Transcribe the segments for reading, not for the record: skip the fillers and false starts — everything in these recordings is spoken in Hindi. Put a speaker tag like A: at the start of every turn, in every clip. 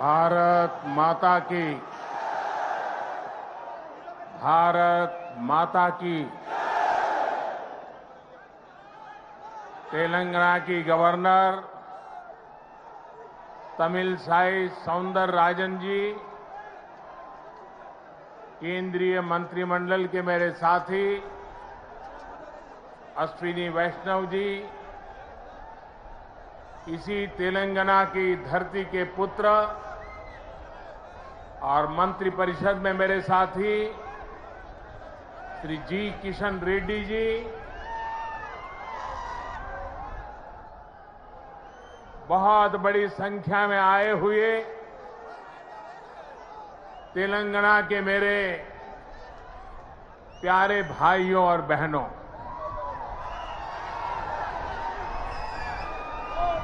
A: भारत माता की, भारत माता की। तेलंगाना की गवर्नर तमिलसाई सौंदरराजन जी, केंद्रीय मंत्रिमंडल के मेरे साथी अश्विनी वैष्णव जी, इसी तेलंगाना की धरती के पुत्र और मंत्रिपरिषद में मेरे साथी श्री जी किशन रेड्डी जी, बहुत बड़ी संख्या में आए हुए तेलंगाना के मेरे प्यारे भाइयों और बहनों,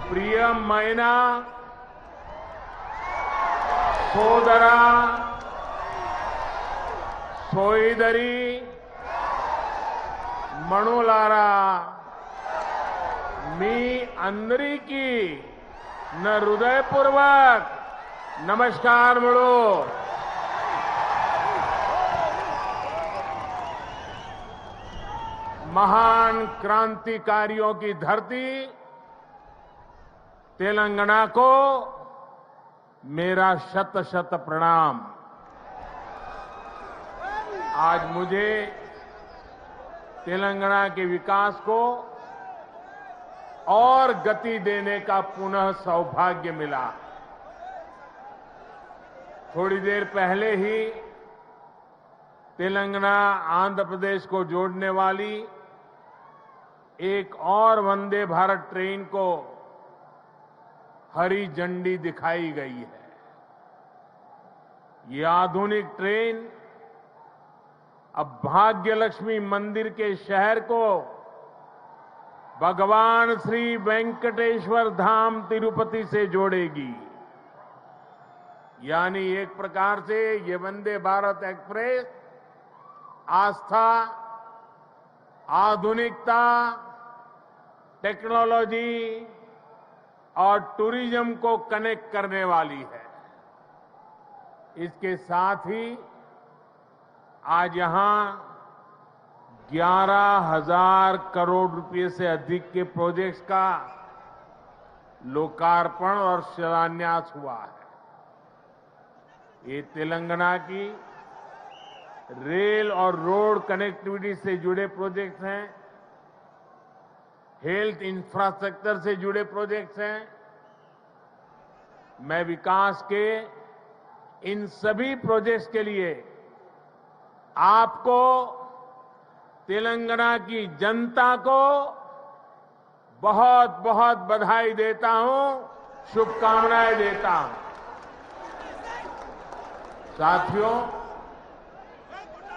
A: प्रियमैना సోదరా సోదరి మణులారా, మీ అందరికీ నా హృదయపూర్వక నమస్కారములు। महान क्रांतिकारियों की धरती तेलंगाना को मेरा शत शत प्रणाम। आज मुझे तेलंगाना के विकास को और गति देने का पुनः सौभाग्य मिला। थोड़ी देर पहले ही तेलंगाना आंध्र प्रदेश को जोड़ने वाली एक और वंदे भारत ट्रेन को हरी झंडी दिखाई गई है। ये आधुनिक ट्रेन अब भाग्यलक्ष्मी मंदिर के शहर को भगवान श्री वेंकटेश्वर धाम तिरुपति से जोड़ेगी। यानी एक प्रकार से ये वंदे भारत एक्सप्रेस आस्था, आधुनिकता, टेक्नोलॉजी और टूरिज्म को कनेक्ट करने वाली है। इसके साथ ही आज यहां 11,000 करोड़ रुपए से अधिक के प्रोजेक्ट्स का लोकार्पण और शिलान्यास हुआ है। ये तेलंगाना की रेल और रोड कनेक्टिविटी से जुड़े प्रोजेक्ट्स हैं, हेल्थ इंफ्रास्ट्रक्चर से जुड़े प्रोजेक्ट्स हैं। मैं विकास के इन सभी प्रोजेक्ट्स के लिए आपको, तेलंगाना की जनता को बहुत बहुत बधाई देता हूं, शुभकामनाएं देता हूं। साथियों,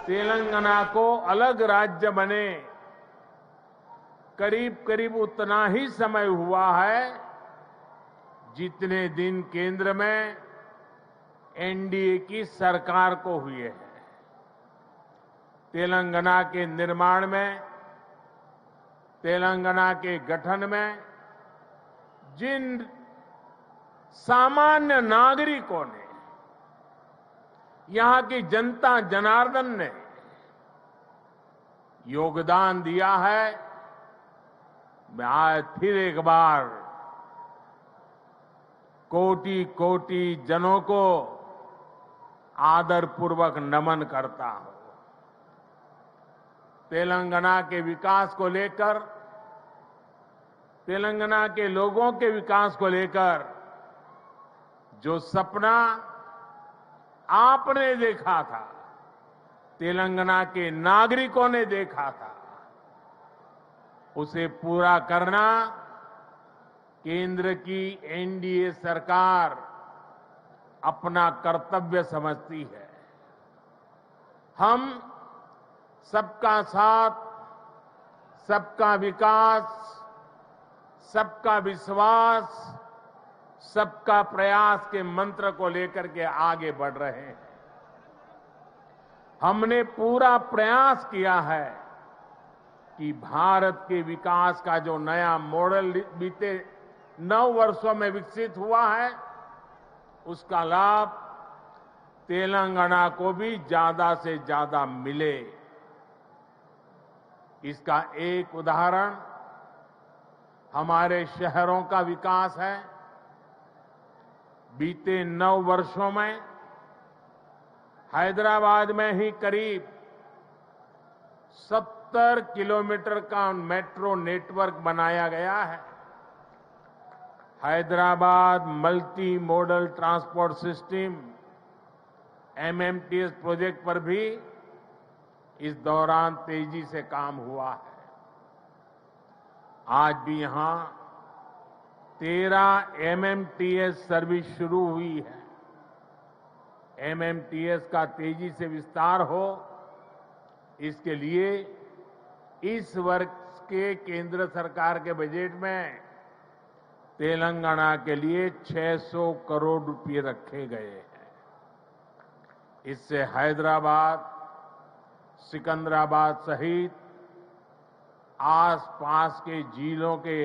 A: तेलंगाना को अलग राज्य बने करीब करीब उतना ही समय हुआ है जितने दिन केंद्र में एनडीए की सरकार को हुए हैं। तेलंगाना के निर्माण में, तेलंगाना के गठन में जिन सामान्य नागरिकों ने, यहां की जनता जनार्दन ने योगदान दिया है, मैं आज फिर एक बार कोटि कोटि जनों को आदरपूर्वक नमन करता हूं। तेलंगाना के विकास को लेकर, तेलंगाना के लोगों के विकास को लेकर जो सपना आपने देखा था, तेलंगाना के नागरिकों ने देखा था, उसे पूरा करना केंद्र की एनडीए सरकार अपना कर्तव्य समझती है। हम सबका साथ, सबका विकास, सबका विश्वास, सबका प्रयास के मंत्र को लेकर के आगे बढ़ रहे हैं। हमने पूरा प्रयास किया है कि भारत के विकास का जो नया मॉडल बीते 9 वर्षों में विकसित हुआ है, उसका लाभ तेलंगाना को भी ज्यादा से ज्यादा मिले। इसका एक उदाहरण हमारे शहरों का विकास है। बीते 9 वर्षों में हैदराबाद में ही करीब 70 किलोमीटर का मेट्रो नेटवर्क बनाया गया है। Hyderabad multi modal transport system MMTS project पर भी इस दौरान तेजी से काम हुआ है। आज भी यहां 13 एमएमटीएस सर्विस शुरू हुई है। एमएमटीएस का तेजी से विस्तार हो, इसके लिए इस वर्ष के केंद्र सरकार के बजट में तेलंगाना के लिए 600 करोड़ रुपए रखे गए हैं। इससे हैदराबाद, सिकंदराबाद सहित आसपास के जिलों के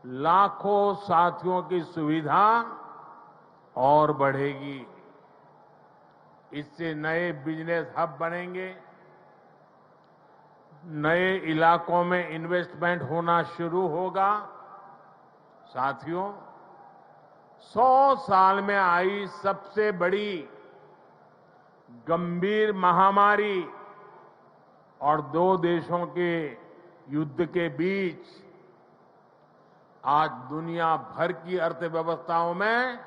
A: लाखों साथियों की सुविधा और बढ़ेगी। इससे नए बिजनेस हब बनेंगे, नए इलाकों में इन्वेस्टमेंट होना शुरू होगा। साथियों, 100 साल में आई सबसे बड़ी गंभीर महामारी और 2 देशों के युद्ध के बीच आज दुनिया भर की अर्थव्यवस्थाओं में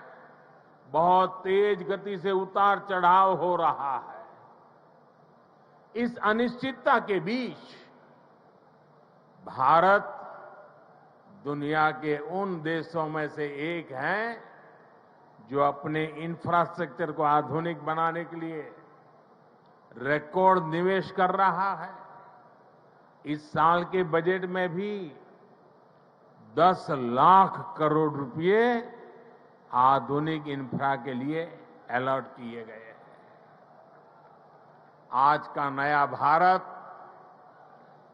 A: बहुत तेज गति से उतार चढ़ाव हो रहा है। इस अनिश्चितता के बीच भारत दुनिया के उन देशों में से एक है जो अपने इंफ्रास्ट्रक्चर को आधुनिक बनाने के लिए रिकॉर्ड निवेश कर रहा है। इस साल के बजट में भी 10 लाख करोड़ रुपए आधुनिक इंफ्रा के लिए अलॉट किए गए हैं। आज का नया भारत,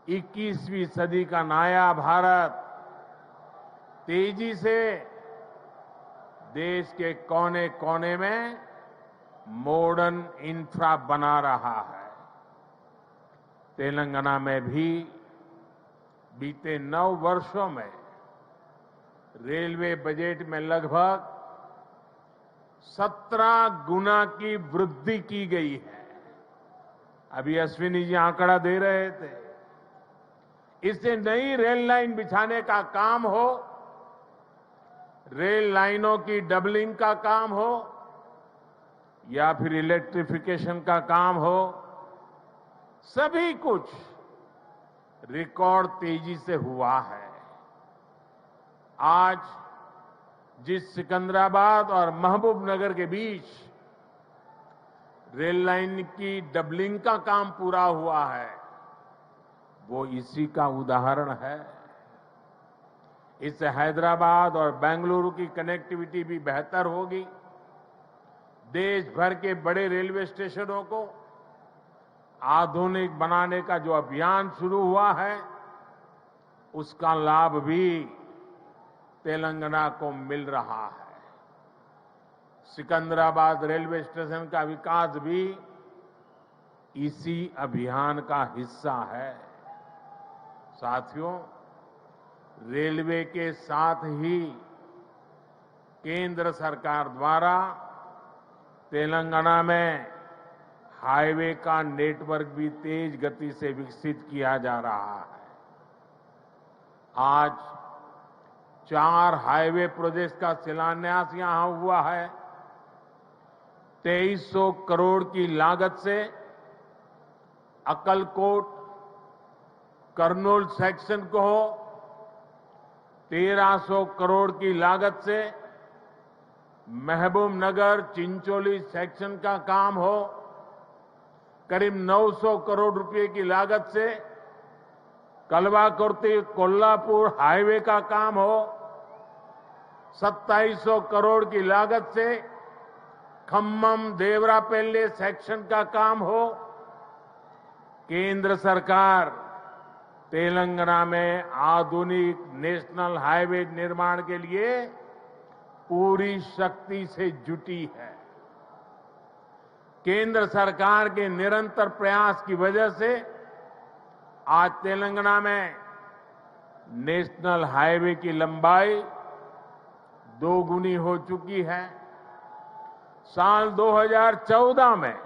A: 21वीं सदी का नया भारत तेजी से देश के कोने कोने में मॉडर्न इंफ्रा बना रहा है। तेलंगाना में भी बीते 9 वर्षों में रेलवे बजट में लगभग 17 गुना की वृद्धि की गई है। अभी अश्विनी जी आंकड़ा दे रहे थे। इससे नई रेल लाइन बिछाने का काम हो, रेल लाइनों की डबलिंग का काम हो या फिर इलेक्ट्रिफिकेशन का काम हो, सभी कुछ रिकॉर्ड तेजी से हुआ है। आज जिस सिकंदराबाद और महबूबनगर के बीच रेल लाइन की डबलिंग का काम पूरा हुआ है, वो इसी का उदाहरण है। इससे हैदराबाद और बेंगलुरु की कनेक्टिविटी भी बेहतर होगी। देश भर के बड़े रेलवे स्टेशनों को आधुनिक बनाने का जो अभियान शुरू हुआ है, उसका लाभ भी तेलंगाना को मिल रहा है। सिकंदराबाद रेलवे स्टेशन का विकास भी इसी अभियान का हिस्सा है। साथियों, रेलवे के साथ ही केंद्र सरकार द्वारा तेलंगाना में हाईवे का नेटवर्क भी तेज गति से विकसित किया जा रहा है। आज 4 हाईवे प्रोजेक्ट्स का शिलान्यास यहां हुआ है। 2300 करोड़ की लागत से अक्कलकोट कर्नूल सेक्शन को हो, 1300 करोड़ की लागत से महबूबनगर चिंचोली सेक्शन का काम हो, करीब 900 करोड़ रुपए की लागत से कलवाकुर्ती कोल्हापुर हाईवे का काम हो, 2700 करोड़ की लागत से खम्मम देवरापल्ली सेक्शन का काम हो। केंद्र सरकार तेलंगाना में आधुनिक नेशनल हाईवे निर्माण के लिए पूरी शक्ति से जुटी है। केंद्र सरकार के निरंतर प्रयास की वजह से आज तेलंगाना में नेशनल हाईवे की लंबाई दोगुनी हो चुकी है। साल 2014 में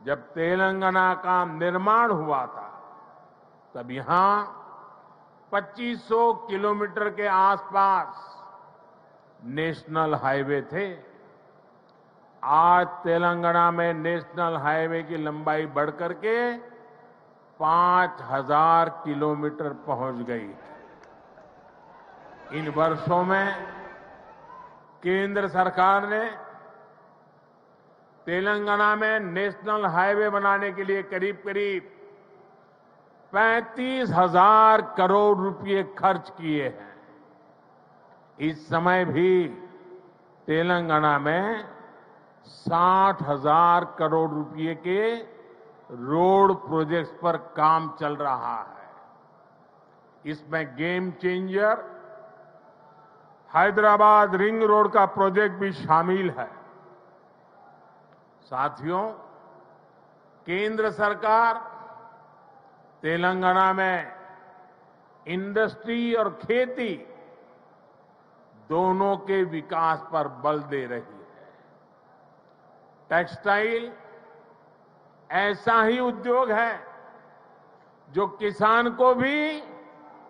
A: जब तेलंगाना का निर्माण हुआ था, तब यहां 2500 किलोमीटर के आसपास नेशनल हाईवे थे। आज तेलंगाना में नेशनल हाईवे की लंबाई बढ़कर के 5000 किलोमीटर पहुंच गई है। इन वर्षों में केंद्र सरकार ने तेलंगाना में नेशनल हाईवे बनाने के लिए करीब करीब 35,000 करोड़ रुपए खर्च किए हैं। इस समय भी तेलंगाना में 60,000 करोड़ रुपए के रोड प्रोजेक्ट्स पर काम चल रहा है। इसमें game changer Hyderabad ring road का प्रोजेक्ट भी शामिल है। साथियों, केंद्र सरकार तेलंगाना में इंडस्ट्री और खेती दोनों के विकास पर बल दे रही है। टेक्सटाइल ऐसा ही उद्योग है जो किसान को भी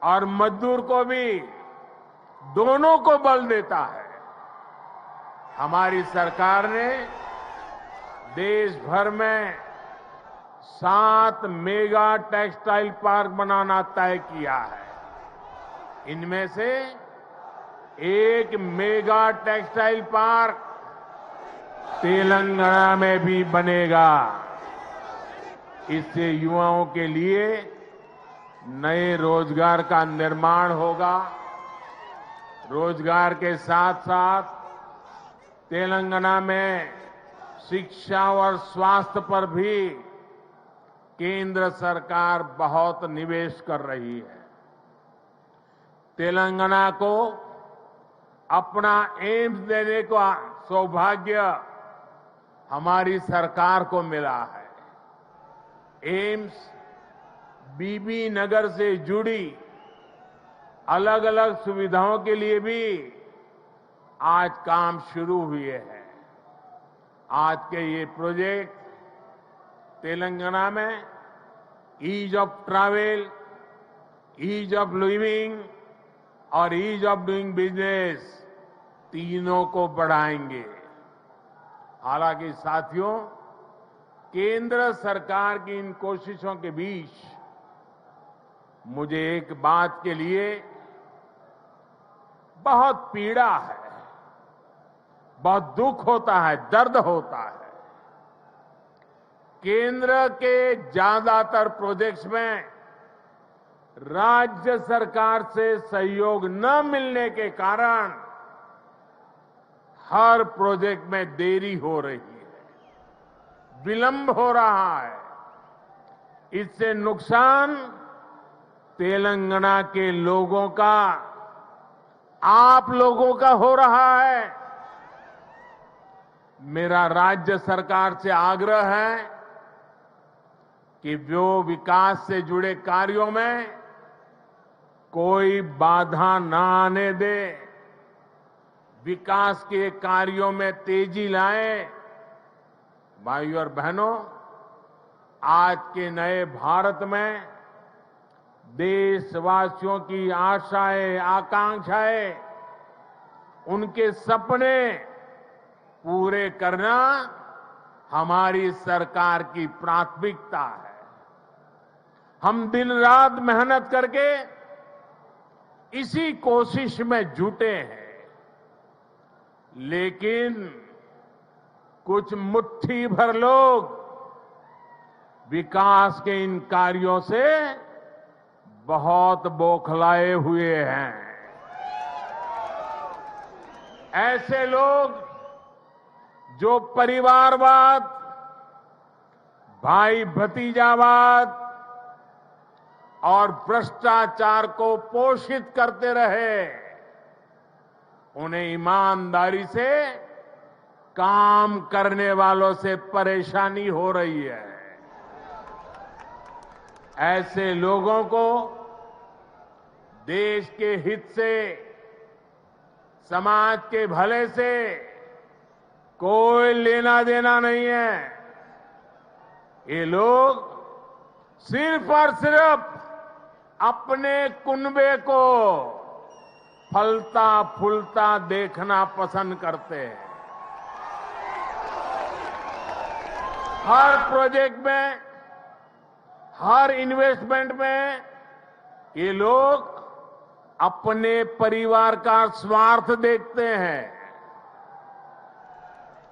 A: और मजदूर को भी, दोनों को बल देता है। हमारी सरकार ने देश भर में 7 मेगा टेक्सटाइल पार्क बनाना तय किया है। इनमें से एक मेगा टेक्सटाइल पार्क तेलंगाना में भी बनेगा। इससे युवाओं के लिए नए रोजगार का निर्माण होगा। रोजगार के साथ साथ तेलंगाना में शिक्षा और स्वास्थ्य पर भी केंद्र सरकार बहुत निवेश कर रही है। तेलंगाना को अपना एम्स देने का सौभाग्य हमारी सरकार को मिला है। एम्स बीबी नगर से जुड़ी अलग अलग सुविधाओं के लिए भी आज काम शुरू हुए हैं। आज के ये प्रोजेक्ट तेलंगाना में ease of travel, ease of living और ईज ऑफ डूइंग बिजनेस तीनों को बढ़ाएंगे। हालांकि साथियों, केंद्र सरकार की इन कोशिशों के बीच मुझे एक बात के लिए बहुत पीड़ा है, बहुत दुख होता है, दर्द होता है। केंद्र के ज्यादातर प्रोजेक्ट्स में राज्य सरकार से सहयोग न मिलने के कारण हर प्रोजेक्ट में देरी हो रही है, विलंब हो रहा है। इससे नुकसान तेलंगाना के लोगों का, आप लोगों का हो रहा है। मेरा राज्य सरकार से आग्रह है कि वो विकास से जुड़े कार्यों में कोई बाधा न आने दे, विकास के कार्यों में तेजी लाए। भाइयों और बहनों, आज के नए भारत में देशवासियों की आशाएं, आकांक्षाएं, उनके सपने पूरे करना हमारी सरकार की प्राथमिकता है। हम दिन रात मेहनत करके इसी कोशिश में जुटे हैं, लेकिन कुछ मुट्ठी भर लोग विकास के इन कार्यों से बहुत बौखलाए हुए हैं। ऐसे लोग जो परिवारवाद, भाई भतीजावाद और भ्रष्टाचार को पोषित करते रहे, उन्हें ईमानदारी से काम करने वालों से परेशानी हो रही है। ऐसे लोगों को देश के हित से, समाज के भले से कोई लेना देना नहीं है। ये लोग सिर्फ और सिर्फ अपने कुनबे को फलता फूलता देखना पसंद करते हैं। हर प्रोजेक्ट में, हर इन्वेस्टमेंट में ये लोग अपने परिवार का स्वार्थ देखते हैं।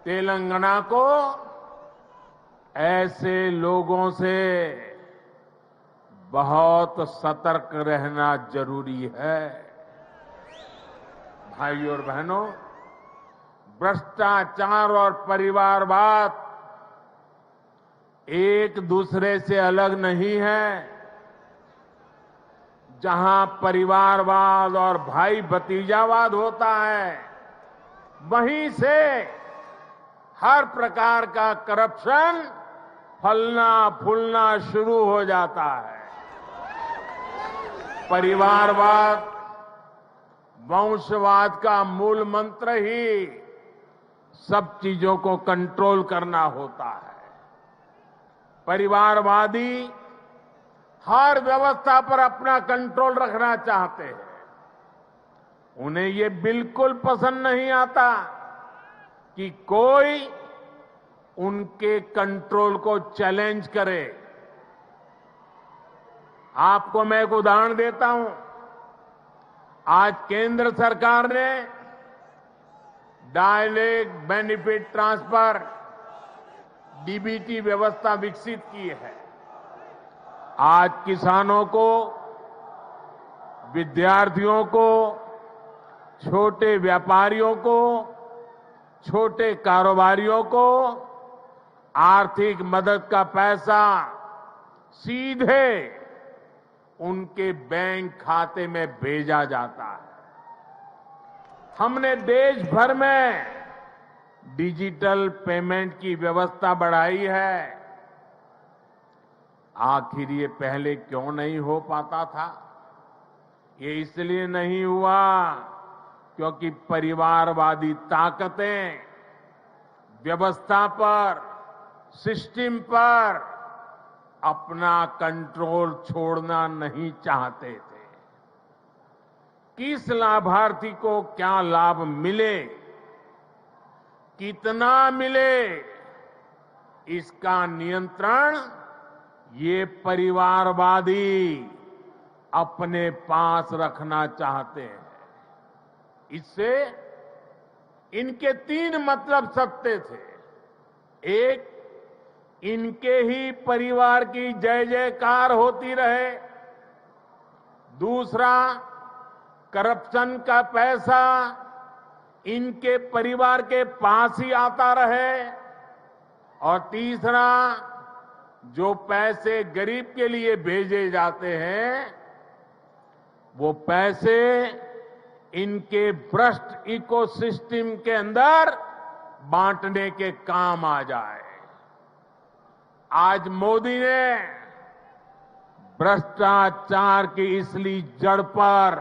A: तेलंगाना को ऐसे लोगों से बहुत सतर्क रहना जरूरी है। भाइयों और बहनों, भ्रष्टाचार और परिवारवाद एक दूसरे से अलग नहीं है। जहां परिवारवाद और भाई भतीजावाद होता है, वहीं से हर प्रकार का करप्शन फलना फूलना शुरू हो जाता है। परिवारवाद, वंशवाद का मूल मंत्र ही सब चीजों को कंट्रोल करना होता है। परिवारवादी हर व्यवस्था पर अपना कंट्रोल रखना चाहते हैं। उन्हें ये बिल्कुल पसंद नहीं आता कि कोई उनके कंट्रोल को चैलेंज करे। आपको मैं एक उदाहरण देता हूं। आज केंद्र सरकार ने डायरेक्ट बेनिफिट ट्रांसफर डीबीटी व्यवस्था विकसित की है। आज किसानों को, विद्यार्थियों को, छोटे व्यापारियों को, छोटे कारोबारियों को आर्थिक मदद का पैसा सीधे उनके बैंक खाते में भेजा जाता है। हमने देश भर में डिजिटल पेमेंट की व्यवस्था बढ़ाई है। आखिर ये पहले क्यों नहीं हो पाता था? ये इसलिए नहीं हुआ क्योंकि परिवारवादी ताकतें व्यवस्था पर, सिस्टम पर अपना कंट्रोल छोड़ना नहीं चाहते थे। किस लाभार्थी को क्या लाभ मिले, कितना मिले, इसका नियंत्रण ये परिवारवादी अपने पास रखना चाहते हैं। इससे इनके 3 मतलब सत्य थे। एक, इनके ही परिवार की जय जयकार होती रहे। दूसरा, करप्शन का पैसा इनके परिवार के पास ही आता रहे। और तीसरा, जो पैसे गरीब के लिए भेजे जाते हैं, वो पैसे इनके भ्रष्ट इकोसिस्टम के अंदर बांटने के काम आ जाए। आज मोदी ने भ्रष्टाचार की इसलिए जड़ पर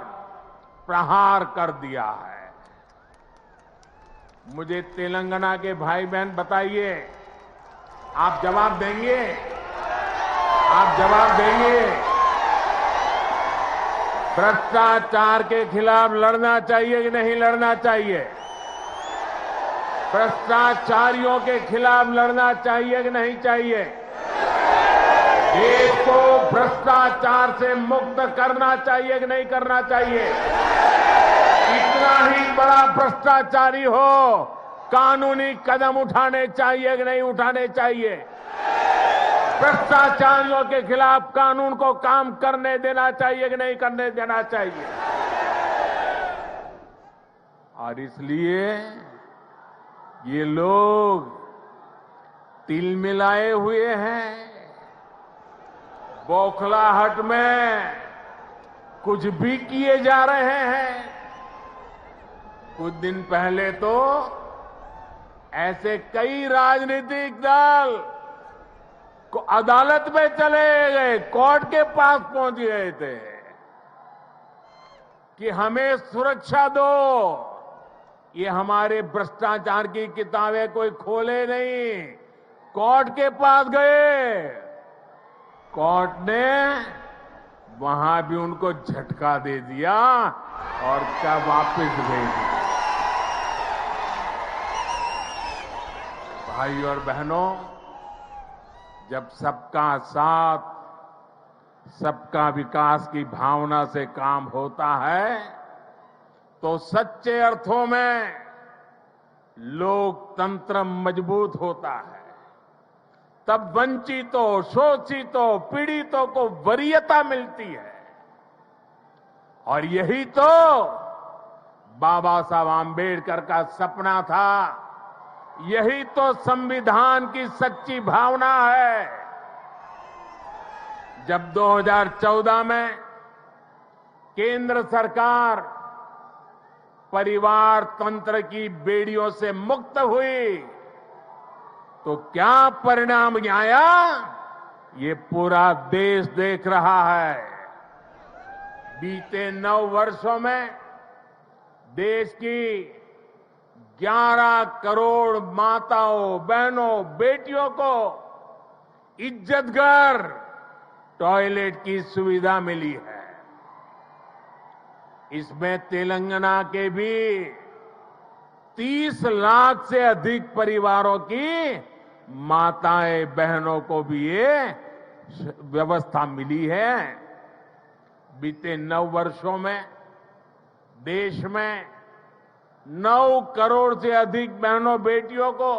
A: प्रहार कर दिया है। मुझे तेलंगाना के भाई बहन बताइए, आप जवाब देंगे? आप जवाब देंगे? भ्रष्टाचार के खिलाफ लड़ना चाहिए कि नहीं लड़ना चाहिए? भ्रष्टाचारियों के खिलाफ लड़ना चाहिए कि नहीं चाहिए? देश को भ्रष्टाचार से मुक्त करना चाहिए कि नहीं करना चाहिए? कितना ही बड़ा भ्रष्टाचारी हो, कानूनी कदम उठाने चाहिए कि नहीं उठाने चाहिए? भ्रष्टाचारियों के खिलाफ कानून को काम करने देना चाहिए कि नहीं करने देना चाहिए? और इसलिए ये लोग तिल मिलाए हुए हैं। बौखलाहट में कुछ भी किए जा रहे हैं। कुछ दिन पहले तो ऐसे कई राजनीतिक दल को अदालत में चले गए, कोर्ट के पास पहुंच गए थे कि हमें सुरक्षा दो। ये हमारे भ्रष्टाचार की किताबें कोई खोले नहीं, कोर्ट के पास गए। कोर्ट ने वहां भी उनको झटका दे दिया और क्या वापस भेज दिया। भाई और बहनों, जब सबका साथ, सबका विकास की भावना से काम होता है तो सच्चे अर्थों में लोकतंत्र मजबूत होता है। तब वंचितों, शोषितों, पीड़ितों को वरीयता मिलती है। और यही तो बाबा साहब आम्बेडकर का सपना था, यही तो संविधान की सच्ची भावना है। जब 2014 में केंद्र सरकार परिवार तंत्र की बेड़ियों से मुक्त हुई तो क्या परिणाम आया, ये पूरा देश देख रहा है। बीते 9 वर्षों में देश की 11 करोड़ माताओं, बहनों, बेटियों को इज्जतघर टॉयलेट की सुविधा मिली है। इसमें तेलंगाना के भी 30 लाख से अधिक परिवारों की माताएं, बहनों को भी ये व्यवस्था मिली है। बीते 9 वर्षों में देश में 9 करोड़ से अधिक बहनों, बेटियों को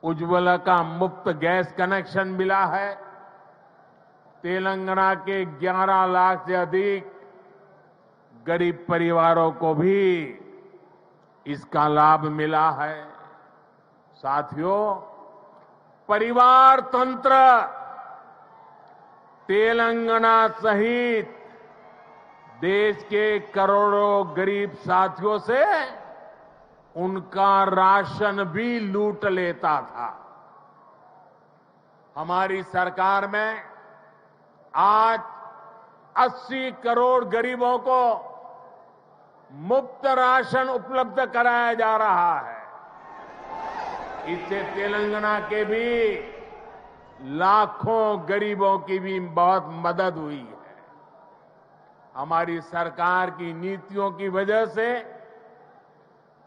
A: उज्ज्वला का मुफ्त गैस कनेक्शन मिला है। तेलंगाना के 11 लाख से अधिक गरीब परिवारों को भी इसका लाभ मिला है। साथियों, परिवार तंत्र तेलंगाना सहित देश के करोड़ों गरीब साथियों से उनका राशन भी लूट लेता था। हमारी सरकार में आज 80 करोड़ गरीबों को मुफ्त राशन उपलब्ध कराया जा रहा है। इससे तेलंगाना के भी लाखों गरीबों की भी बहुत मदद हुई है। हमारी सरकार की नीतियों की वजह से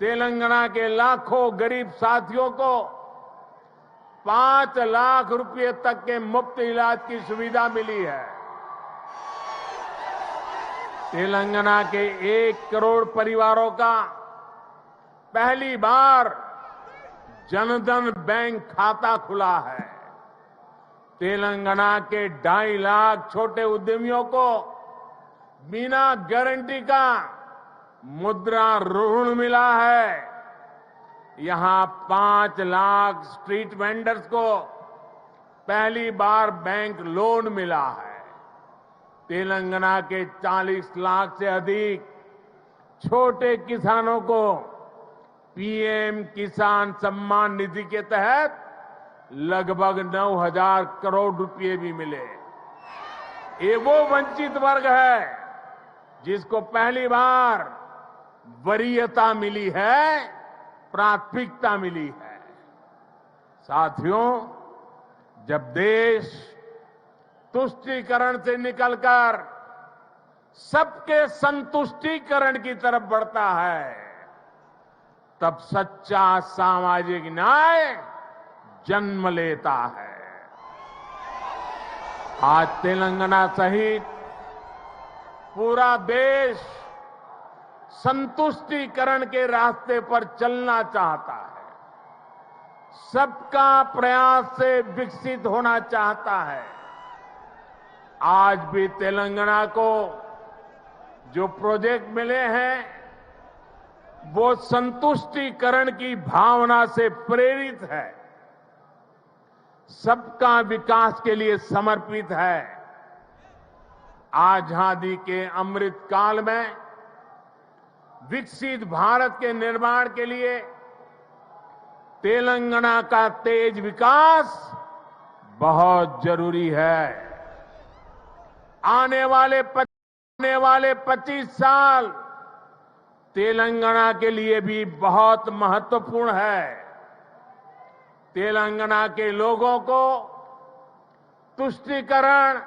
A: तेलंगाना के लाखों गरीब साथियों को 5 लाख रुपए तक के मुफ्त इलाज की सुविधा मिली है। तेलंगाना के 1 करोड़ परिवारों का पहली बार जनधन बैंक खाता खुला है। तेलंगाना के 2.5 लाख छोटे उद्यमियों को बिना गारंटी का मुद्रा ऋण मिला है। यहां 5 लाख स्ट्रीट वेंडर्स को पहली बार बैंक लोन मिला है। तेलंगाना के 40 लाख से अधिक छोटे किसानों को पीएम किसान सम्मान निधि के तहत लगभग 9,000 करोड़ रुपए भी मिले। ये वो वंचित वर्ग है जिसको पहली बार वरीयता मिली है, प्राथमिकता मिली है। साथियों, जब देश तुष्टीकरण से निकलकर सबके संतुष्टीकरण की तरफ बढ़ता है, तब सच्चा सामाजिक न्याय जन्म लेता है। आज तेलंगाना सहित पूरा देश संतुष्टीकरण के रास्ते पर चलना चाहता है, सबका प्रयास से विकसित होना चाहता है। आज भी तेलंगाना को जो प्रोजेक्ट मिले हैं वो संतुष्टीकरण की भावना से प्रेरित है, सबका विकास के लिए समर्पित है। आजादी के अमृत काल में विकसित भारत के निर्माण के लिए तेलंगाना का तेज विकास बहुत जरूरी है। आने वाले 25 साल तेलंगाना के लिए भी बहुत महत्वपूर्ण है। तेलंगाना के लोगों को तुष्टीकरण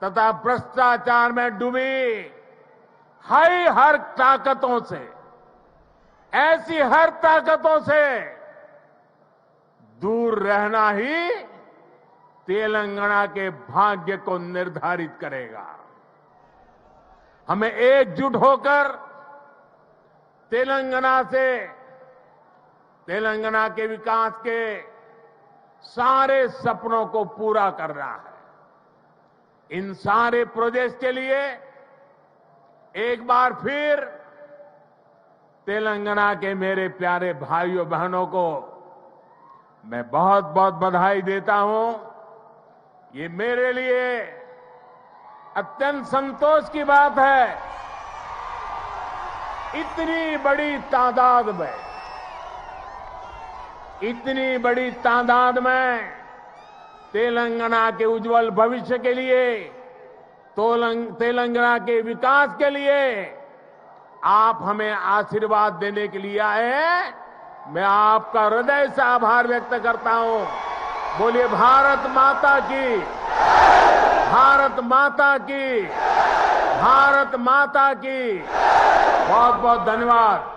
A: तथा भ्रष्टाचार में डूबी हर ताकतों से, ऐसी हर ताकतों से दूर रहना ही तेलंगाना के भाग्य को निर्धारित करेगा। हमें एकजुट होकर तेलंगाना के विकास के सारे सपनों को पूरा करना है। इन सारे प्रोजेक्ट्स के लिए एक बार फिर तेलंगाना के मेरे प्यारे भाइयों बहनों को मैं बहुत बहुत बधाई देता हूं। ये मेरे लिए अत्यंत संतोष की बात है, इतनी बड़ी तादाद में तेलंगाना के उज्जवल भविष्य के लिए, तेलंगाना के विकास के लिए आप हमें आशीर्वाद देने के लिए आए हैं। मैं आपका हृदय से आभार व्यक्त करता हूं। बोलिए भारत माता की, भारत माता की, भारत माता की। बहुत बहुत धन्यवाद।